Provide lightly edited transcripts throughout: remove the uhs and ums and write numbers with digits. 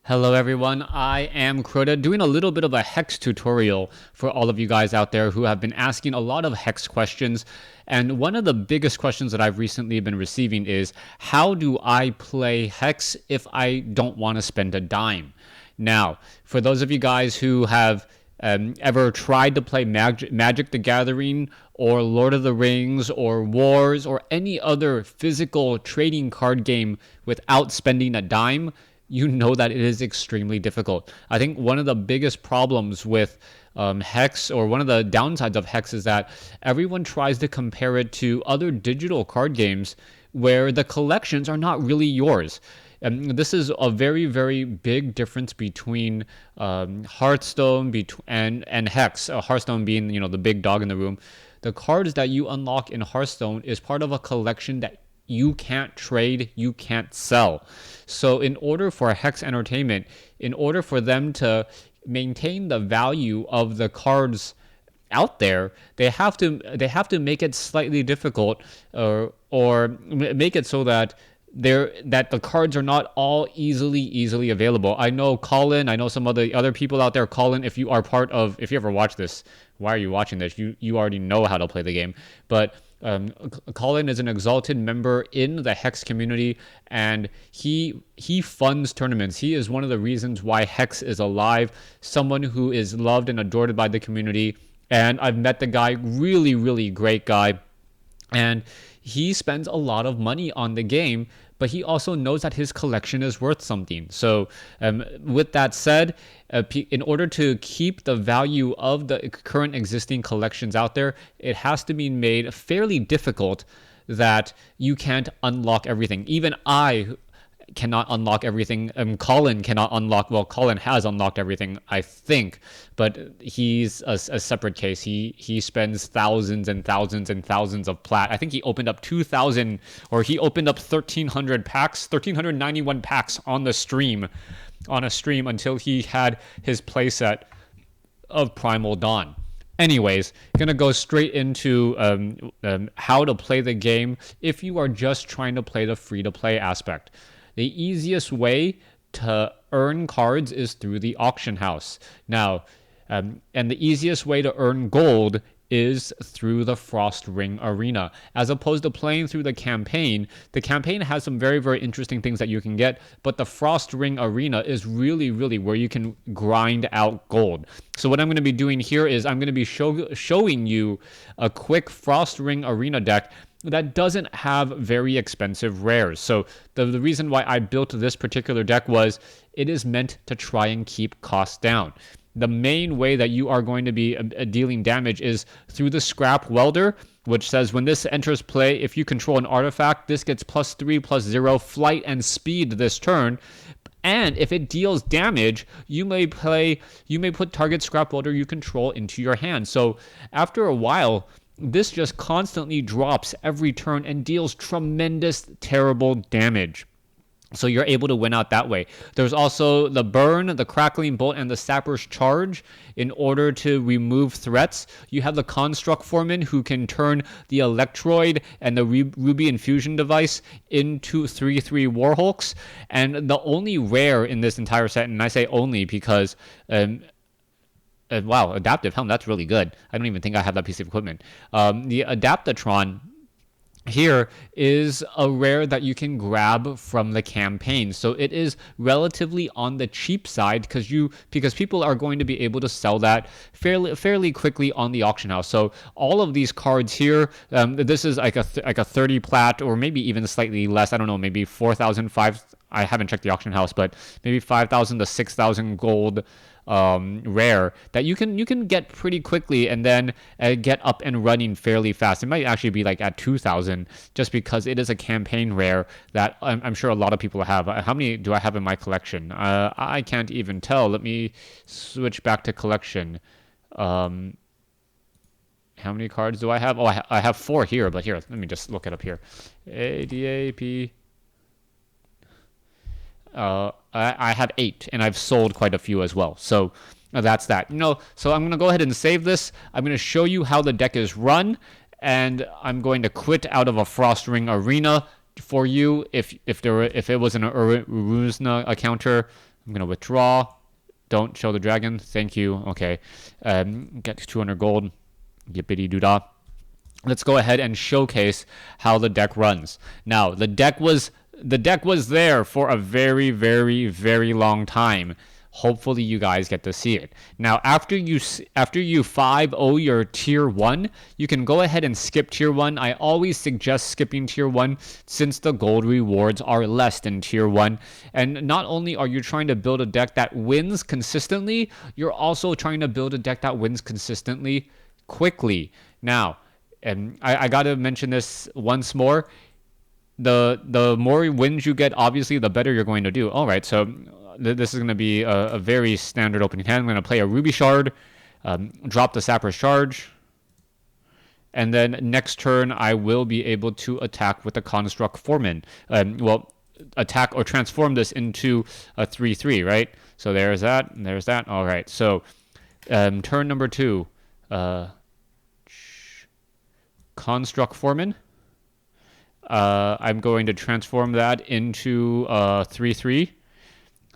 Hello everyone, I am Crota doing a little bit of a Hex tutorial for all of you guys out there who have been asking a lot of Hex questions. And one of the biggest questions that I've recently been receiving is, how do I play Hex if I don't want to spend a dime? Now, for those of you guys who have ever tried to play Magic the Gathering or Lord of the Rings or Wars or any other physical trading card game without spending a dime, you know that it is extremely difficult. I think one of the biggest problems with Hex, or one of the downsides of Hex, is that everyone tries to compare it to other digital card games where the collections are not really yours. And this is a very, very big difference between Hearthstone and Hex. Hearthstone being, the big dog in the room. The cards that you unlock in Hearthstone is part of a collection that you can't trade, you can't sell. So in order for Hex Entertainment, in order for them to maintain the value of the cards out there, they have to make it slightly difficult, or make it so that the cards are not all easily available. I know Colin, I know some other people out there. Colin, if you ever watch this, why are you watching this? You already know how to play the game. But Colin is an exalted member in the Hex community, and he funds tournaments. He is one of the reasons why Hex is alive, someone who is loved and adored by the community. And I've met the guy, really great guy, and he spends a lot of money on the game, but he also knows that his collection is worth something. So with that said, in order to keep the value of the current existing collections out there, it has to be made fairly difficult that you can't unlock everything. Even I cannot unlock everything. Colin cannot unlock. Well, Colin has unlocked everything, I think, but he's a separate case. He spends thousands and thousands and thousands of plat. I think he opened up 2,000, or he opened up 1,300 packs, 1,391 packs on a stream until he had his playset of Primal Dawn. Anyways, gonna go straight into how to play the game if you are just trying to play the free-to-play aspect. The easiest way to earn cards is through the auction house. Now, and the easiest way to earn gold is through the Frost Ring Arena. As opposed to playing through the campaign has some very, very interesting things that you can get, but the Frost Ring Arena is really where you can grind out gold. So what I'm going to be doing here is I'm going to be showing you a quick Frost Ring Arena deck that doesn't have very expensive rares. So the reason why I built this particular deck was it is meant to try and keep costs down. The main way that you are going to be dealing damage is through the Scrap Welder, which says when this enters play, if you control an artifact, this gets +3/+0 flight and speed this turn. And if it deals damage, you may put target Scrap Welder you control into your hand. So after a while, this just constantly drops every turn and deals tremendous, terrible damage. So you're able to win out that way. There's also the Burn, the Crackling Bolt, and the Sapper's Charge in order to remove threats. You have the Construct Foreman, who can turn the Electroid and the Ruby Infusion device into 3/3 Warhulks. And the only rare in this entire set, and I say only because wow, Adaptive Helm, that's really good. I don't even think I have that piece of equipment. The Adaptatron here is a rare that you can grab from the campaign. So it is relatively on the cheap side because people are going to be able to sell that fairly quickly on the auction house. So all of these cards here, this is like a 30 plat, or maybe even slightly less. I don't know, maybe 4,000, I haven't checked the auction house, but maybe 5,000 to 6,000 gold rare that you can get pretty quickly and then get up and running fairly fast. It might actually be like at 2,000 just because it is a campaign rare that I'm sure a lot of people have. How many do I have in my collection? I can't even tell. Let me switch back to collection. How many cards do I have? Oh, I have 4 here, but here, let me just look it up here. ADAP. I have 8, and I've sold quite a few as well. So that's that. So I'm going to go ahead and save this. I'm going to show you how the deck is run, and I'm going to quit out of a Frost Ring Arena for you. If it was an Uruzna counter, I'm gonna withdraw. Don't show the dragon. Thank you. Okay. Get 200 gold. Yippity doo dah. Let's go ahead and showcase how the deck runs. Now, the deck was there for a very, very, very long time. Hopefully you guys get to see it. Now, after you 5-0 your tier 1, you can go ahead and skip tier 1. I always suggest skipping tier 1 since the gold rewards are less than tier 1. And not only are you trying to build a deck that wins consistently, you're also trying to build a deck that wins consistently quickly. Now, and I got to mention this once more. The more wins you get, obviously, the better you're going to do. All right, so this is going to be a very standard opening hand. I'm going to play a Ruby Shard, drop the Sapper's Charge, and then next turn I will be able to attack with the Construct Foreman. Attack or transform this into a 3/3, right? So there's that, and there's that. All right, so turn number 2. Construct Foreman. I'm going to transform that into 3/3.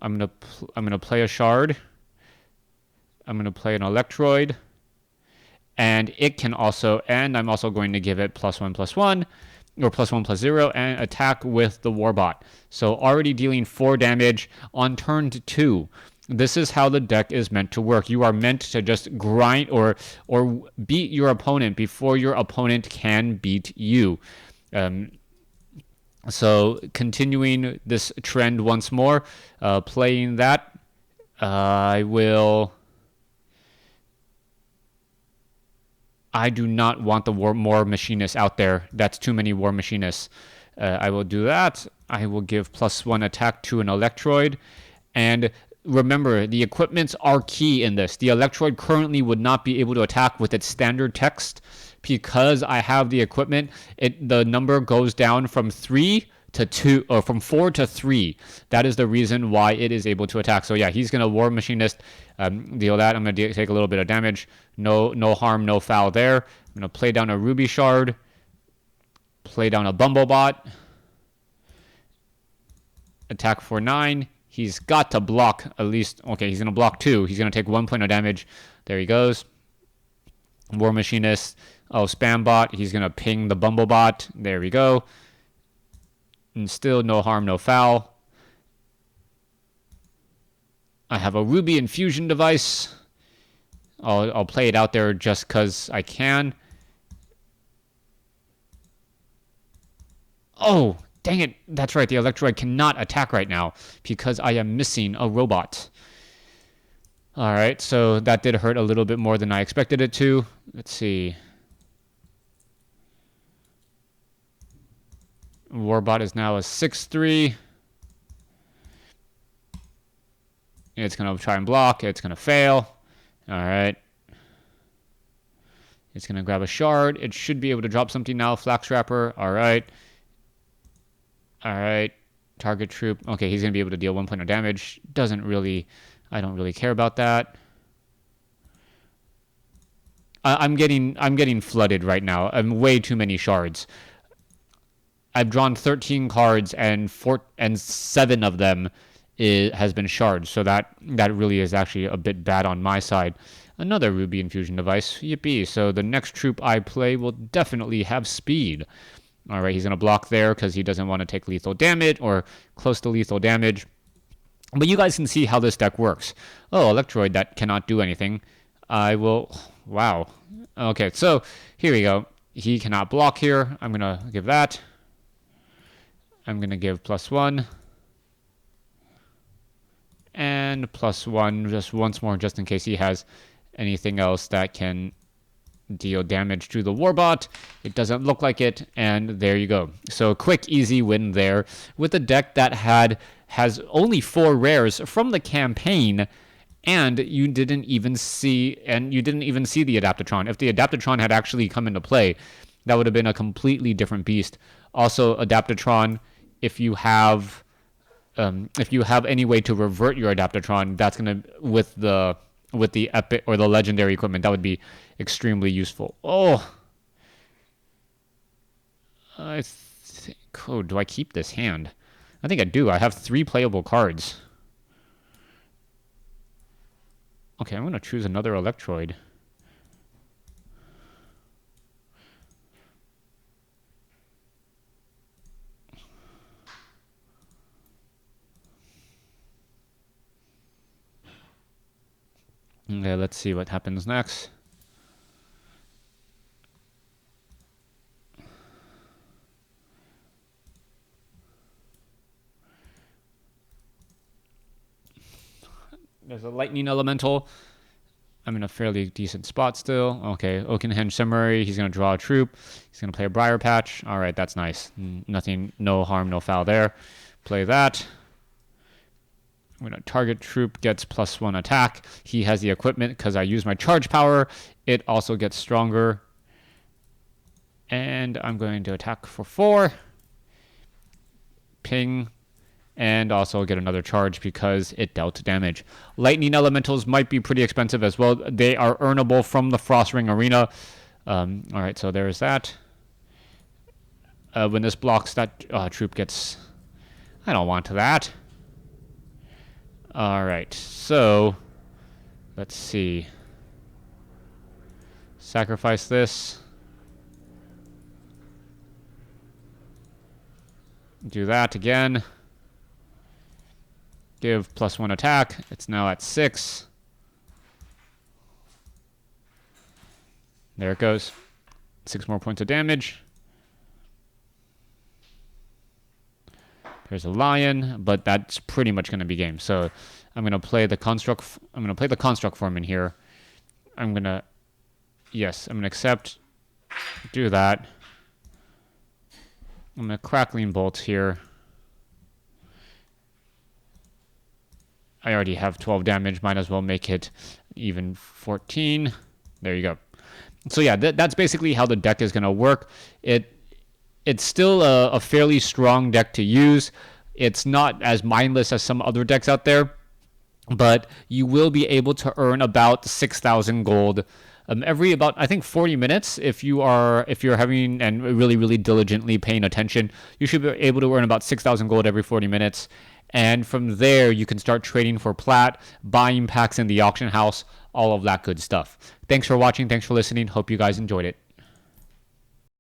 I'm gonna play a Shard. I'm gonna play an Electroid, and it can also. And I'm also going to give it +1/+1, or +1/+0, and attack with the Warbot. So already dealing 4 damage on turn 2. This is how the deck is meant to work. You are meant to just grind or beat your opponent before your opponent can beat you. So continuing this trend once more, playing that, I do not want the more machinists out there. That's too many war machinists. I will do that. I will give +1 attack to an Electroid, and remember, the equipments are key in this. The Electroid currently would not be able to attack with its standard text because I have the equipment. The number goes down from 3 to 2, or from 4 to 3. That is the reason why it is able to attack. So yeah, he's gonna War Machinist, deal that. I'm gonna take a little bit of damage. No harm, no foul there. I'm gonna play down a Ruby Shard, play down a Bumblebot, attack for 9. He's got to block at least. Okay, he's going to block 2. He's going to take 1 point of damage. There he goes. War Machinist. Oh, Spam Bot. He's going to ping the Bumblebot. There we go. And still no harm, no foul. I have a Ruby Infusion device. I'll play it out there just because I can. Oh, dang it. That's right. The Electroid cannot attack right now because I am missing a robot. All right. So that did hurt a little bit more than I expected it to. Let's see. Warbot is now a 6/3. It's going to try and block. It's going to fail. All right. It's going to grab a Shard. It should be able to drop something now. Flax Wrapper. All right. All right, target troop. Okay, he's going to be able to deal 1 point of damage. I don't really care about that. I'm getting flooded right now. I'm way too many shards. I've drawn 13 cards and 7 of them has been shards. So that really is actually a bit bad on my side. Another Ruby Infusion device. Yippee. So the next troop I play will definitely have speed. All right, he's going to block there because he doesn't want to take lethal damage or close to lethal damage. But you guys can see how this deck works. Oh, Electroid, that cannot do anything. I will... Wow. Okay, so here we go. He cannot block here. I'm going to give that. I'm going to give +1. And +1 just once more, just in case he has anything else that can deal damage to the Warbot. It doesn't look like it, and there you go. So quick, easy win there with a deck that has only 4 rares from the campaign, and you didn't even see the Adaptatron. If the Adaptatron had actually come into play, that would have been a completely different beast. Also, Adaptatron, if you have any way to revert your Adaptatron, that's gonna with the epic or the legendary equipment, that would be extremely useful. Oh, I think. Oh, do I keep this hand? I think I do. I have 3 playable cards. Okay, I'm going to choose another Electroid. Okay, let's see what happens next. There's a Lightning Elemental. I'm in a fairly decent spot still. Okay, Oakenhenge Samurai. He's going to draw a troop. He's going to play a Briar Patch. All right, that's nice. Nothing, no harm, no foul there. Play that. I'm going to target troop gets +1 attack. He has the equipment because I use my charge power. It also gets stronger. And I'm going to attack for 4. Ping. And also get another charge because it dealt damage. Lightning Elementals might be pretty expensive as well. They are earnable from the Frost Ring Arena. All right, so there's that. When this blocks, that troop gets... I don't want that. All right, so let's see. Sacrifice this. Do that again. Give +1 attack. It's now at 6. There it goes. 6 more points of damage. There's a lion, but that's pretty much going to be game. So I'm going to play the construct. I'm going to play the construct form in here. I'm going to accept. Do that. I'm going to crackling bolt here. I already have 12 damage. Might as well make it even 14. There you go. So yeah, that's basically how the deck is going to work. It's still a fairly strong deck to use. It's not as mindless as some other decks out there, but you will be able to earn about 6,000 gold every about, I think, 40 minutes. If you're having and really diligently paying attention, you should be able to earn about 6,000 gold every 40 minutes. And from there, you can start trading for plat, buying packs in the auction house, all of that good stuff. Thanks for watching. Thanks for listening. Hope you guys enjoyed it.